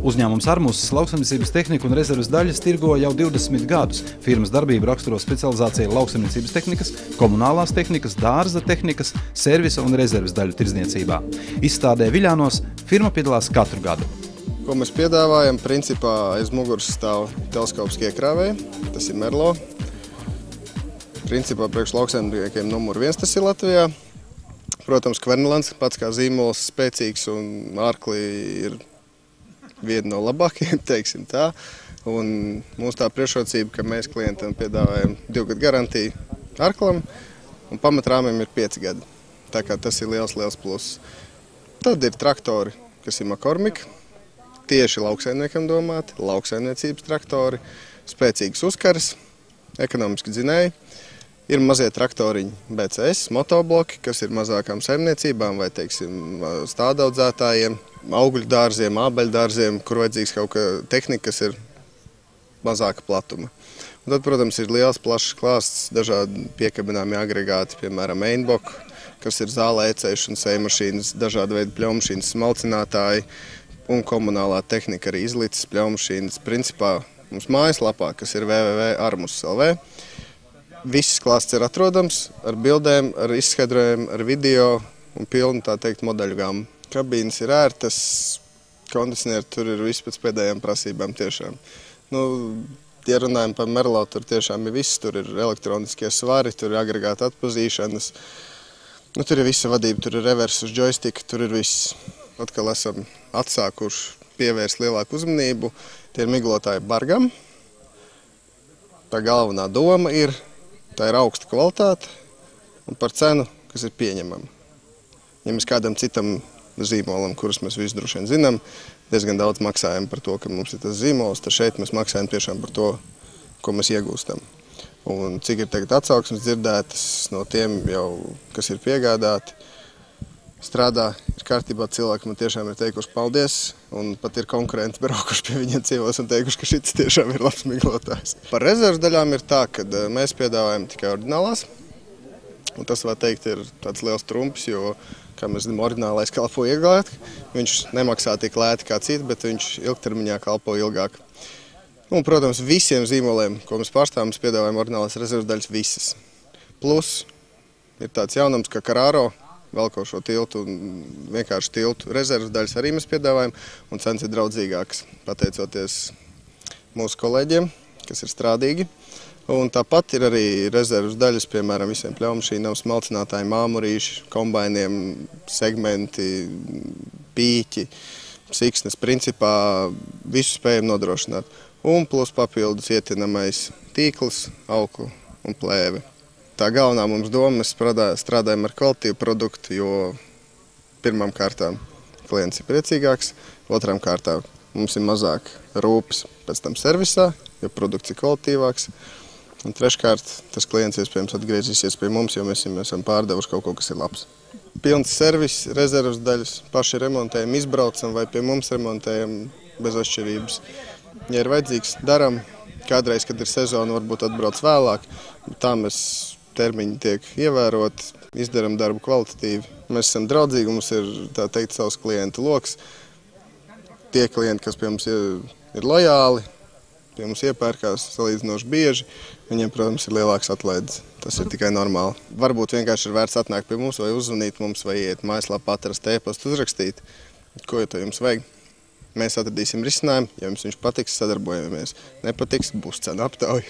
Uzņēmums Armuses lauksaimniecības tehniku un rezerves daļas tirgo jau 20 gadus. Firmas darbību raksturo specializācija lauksaimniecības tehnikas, komunālās tehnikas, dārza tehnikas, servisa un rezerves daļu tirdzniecībā. Izstādē Viļānos firma piedalās katru gadu. Ko mēs piedāvājam, principā aiz muguras stāv teleskopiskie iekrāvēji, tas ir Merlo. Principā priekš lauksaimniekiem numur 1 tas ir Latvijā. Protams, Kvernelands pats kā zīmols spēcīgs un ārklī ir viena no labākajiem, teiksim tā. Un mūsu tā priekšrocība, ka mēs klientam piedāvājam 2 gadu garantiju ārklam un pamatrāmiem ir 5 gadi. Tā kā tas ir liels pluss. Tad ir traktori, kas ir McCormick, tieši lauksaimniekam domāti, lauksaimniecības traktori, spēcīgas uzkaras, ekonomiski dzinēji. Ir mazie traktoriņi BCS, motobloki, kas ir mazākām saimniecībām vai, teiksim, stādaudzētājiem, augļu dārziem, ābeļu dārziem, kur vajadzīgs kaut kā tehnika, kas ir mazāka platuma. Un tad, protams, ir liels, plašs klāsts, dažādi piekabināmi agregāti, piemēram, Einbok, kas ir zālē ecēšanas, sējmašīnas, dažādi veidi pļaumašīnas, smalcinātāji un komunālā tehnika, arī izlices pļaumašīnas. Principā mums mājaslapā, kas ir www.armus.lv, viss klāsts ir atrodams ar bildēm, ar izskaidrojumu, ar video un pilnu, tā teikt, modeļu gamu. Kabīnes ir ērtas, kondicionieri tur ir viss pēc pēdējām prasībām tiešām. Ja runājam par Merlo, tur tiešām ir viss, tur ir elektroniskie svari, tur ir agregāta atpazīšanas, tur ir visa vadība, tur ir reverse uz joystick, tur ir viss. Atkal esam atsākuši pievērst lielāku uzmanību, tie ir miglotāji bargam. Tā galvenā doma ir, tā ir augsta kvalitāte un par cenu, kas ir pieņemama. Ja mēs kādam citam zīmolam, kurus mēs visi droši vien zinām, diezgan daudz maksājam par to, ka mums ir tas zīmols, tad šeit mēs maksājam tiešām par to, ko mēs iegūstam. Un cik ir tagad atsauksmes dzirdētas no tiem jau, kas ir piegādāti, strādā, ir kārtībā, cilvēki man tiešām ir teikuši paldies, un pat ir konkurenti braukuši pie viņiem ciemos un teikuši, ka šis tiešām ir labs miglotājs. Par rezerves daļām ir tā, ka mēs piedāvājam tikai oriģinālās, un tas, var teikt, ir tāds liels trumpis, jo, kā mēs zinām, oriģinālais kalpo ilgāk, viņš nemaksā tik lēti kā citi, bet viņš ilgtermiņā kalpo ilgāk. Un, protams, visiem zīmoliem, ko mēs pārstāvam, mēs piedāvājam oriģinālās rezerves daļas visas. Plus ir tāds jaunums, ka Carraro, velkošo tiltu un vienkārši tiltu rezerves daļas arī mēs piedāvājam, un cenas ir draudzīgākas, pateicoties mūsu kolēģiem, kas ir strādīgi. Un tāpat ir arī rezerves daļas, piemēram, visiem pļaumašīnām, smalcinātājiem, āmurīši, kombainiem, segmenti, pīķi, siksnes, principā visu spējam nodrošināt. Un plus papildus ietinamais tīkls, auklu un plēve. Tā galvenā mums doma, mēs strādājam ar kvalitīvu produktu, jo pirmām kārtām klients ir priecīgāks, otrām kārtām mums ir mazāk rūpes pēc tam servisā, jo produkts ir kvalitīvāks. Un treškārt, tas klients iespējams atgriezīsies pie mums, jo mēs esam pārdevuši kaut ko, kas ir labs. Pilns servis, rezerves daļas, paši remontējam, izbraucam vai pie mums remontējam bez atšķirības. Ja ir vajadzīgs, daram. Kādreiz, kad ir sezona, varbūt atbrauc vēlāk. Tā mēs termiņi tiek ievērot, izdaram darbu kvalitatīvi. Mēs esam draudzīgi, mums ir, tā teikt, savs klientu loks. Tie klienti, kas pie mums ir lojāli, pie mums iepērkās salīdzinoši bieži, viņiem, protams, ir lielāks atlaides. Tas ir tikai normāli. Varbūt vienkārši ir vērts atnākt pie mums vai uzzvanīt mums vai iet mājaslapā, atrast e-pastu, uzrakstīt, ko to jums vajag. Mēs atradīsim risinājumu, ja jums viņš patiks, sadarbojamies. Nepatiks, būs cena aptauja.